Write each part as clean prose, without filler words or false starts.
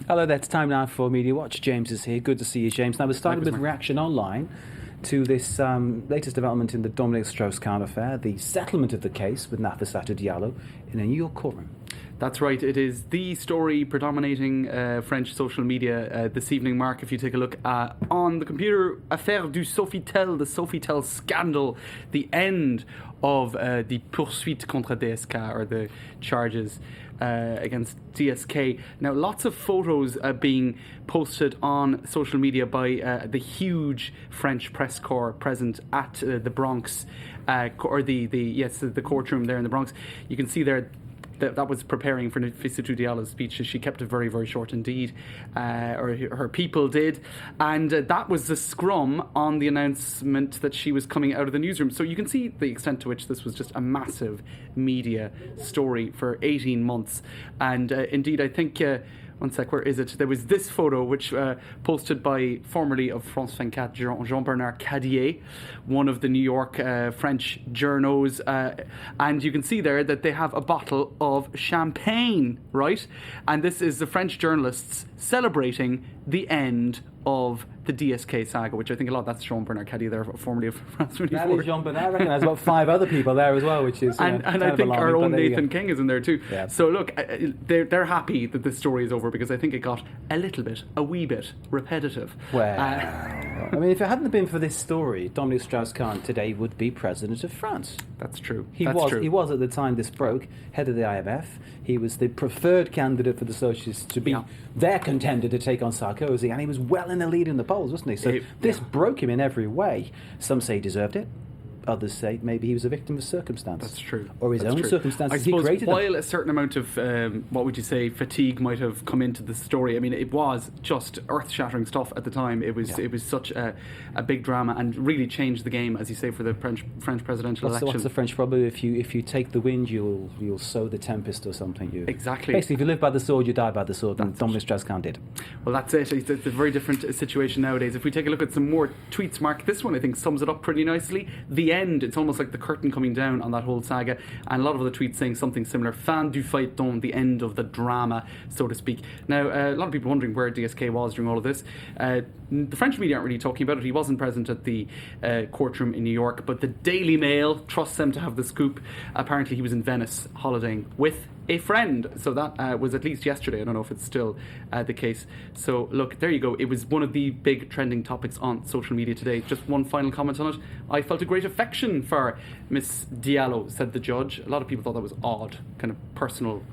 Hello there, it's time now for Media Watch. James is here. Good to see you, James. Now, we're starting with reaction online to this latest development in the Dominique Strauss-Kahn affair, the settlement of the case with Nafissatou Diallo in a New York courtroom. That's right. It is the story predominating French social media this evening, Mark. If you take a look on the computer, Affaire du Sofitel, the Sofitel scandal, the end of the poursuite contre DSK, or the charges against DSK. Now, lots of photos being posted on social media by the huge French press corps present at the Bronx, or the courtroom there in the Bronx. You can see there that was preparing for Nafissatou Diallo's speech. She kept it very, very short indeed, or her people did. And that was the scrum on the announcement that she was coming out of the newsroom. So you can see the extent to which this was just a massive media story for 18 months. And indeed, I think... one sec, where is it? There was this photo which posted by formerly of France 24, Jean-Bernard Cadier, one of the New York French journos, and you can see there that they have a bottle of champagne, right? And this is the French journalists celebrating the end of the DSK saga, which I think a lot, that's Jean-Bernard Cadier there, formerly of France 24. That is Jean-Bernard. I reckon there's about 5 other people there as well, which is... and I think our own Nathan King is in there too. Yeah. So look, they're happy that this story is over, because I think it got a wee bit repetitive. Well, I mean, if it hadn't been for this story, Dominique Strauss-Kahn today would be president of France. That's true. He was at the time this broke, head of the IMF. He was the preferred candidate for the Socialists to be their contender to take on Sarkozy, and he was well in the lead in the polls, wasn't he? So this broke him in every way. Some say he deserved it. Others say maybe he was a victim of circumstance. That's true. Or his own circumstances. I suppose while a certain amount of, what would you say, fatigue might have come into the story, I mean, it was just earth-shattering stuff at the time. It was such a big drama, and really changed the game, as you say, for the French presidential election. What's the French proverb? If you take the wind, you'll sow the tempest or something. Exactly. Basically, if you live by the sword, you die by the sword, and Dominique Strauss-Kahn did. Well, that's it. It's a very different situation nowadays. If we take a look at some more tweets, Mark, this one I think sums it up pretty nicely. The end. It's almost like the curtain coming down on that whole saga, and a lot of the tweets saying something similar. Fin du feuilleton, the end of the drama, so to speak. Now, a lot of people wondering where DSK was during all of this. The French media aren't really talking about it. He wasn't present at the courtroom in New York, but the Daily Mail trusts them to have the scoop. Apparently he was in Venice holidaying with a friend. So that was at least yesterday. I don't know if it's still the case. So look, there you go. It was one of the big trending topics on social media today. Just one final comment on it. I felt a great affection for Miss Diallo, said the judge. A lot of people thought that was odd, kind of personal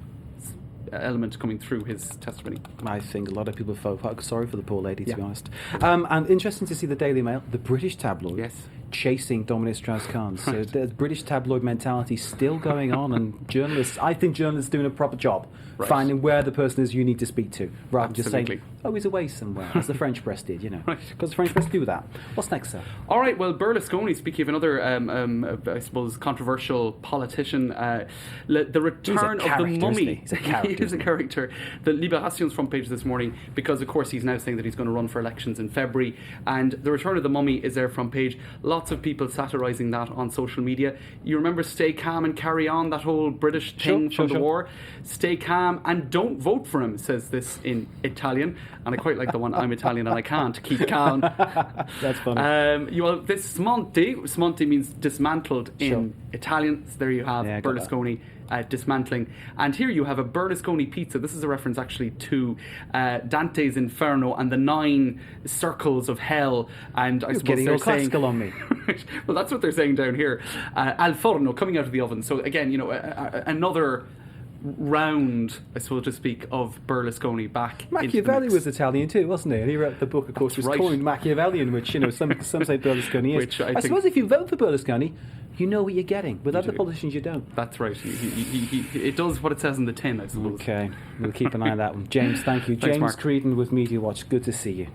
element coming through his testimony. I think a lot of people felt sorry for the poor lady, to be honest. And interesting to see the Daily Mail, the British tabloid, chasing Dominique Strauss-Kahn. So there's British tabloid mentality still going on, and journalists, I think journalists doing a proper job finding where the person is you need to speak to, rather than just saying, oh, he's away somewhere, as the French press did, you know. Because the French press do that. What's next, sir? All right, well, Berlusconi, speaking of another, I suppose, controversial politician, the return of the mummy. He's a character. He is a character. The Libération's front page this morning, because, of course, he's now saying that he's going to run for elections in February, and the return of the mummy is their front page. Lots of people satirising that on social media. You remember Stay Calm and Carry On, that whole British thing from the war? Stay calm and don't vote for him, says this in Italian. And I quite like the one, I'm Italian and I can't keep calm. That's funny. This smonte means dismantled in Italian. So there you have Berlusconi dismantling. And here you have a Berlusconi pizza. This is a reference actually to Dante's Inferno and the 9 circles of hell. And I suppose getting they're all classical on me. Well, that's what they're saying down here. Al forno, coming out of the oven. So again, you know, another round, I suppose to speak, of Berlusconi back. Machiavelli was Italian too, wasn't he? And he wrote the book, of course, was coined Machiavellian, which, you know, some say Berlusconi is. Which I suppose if you vote for Berlusconi, you know what you're getting. With other politicians, you don't. That's right. It does what it says in the tin, I suppose. Okay, we'll keep an eye on that one. James, thank you. Thanks, James Mark. Creedon with Media Watch. Good to see you.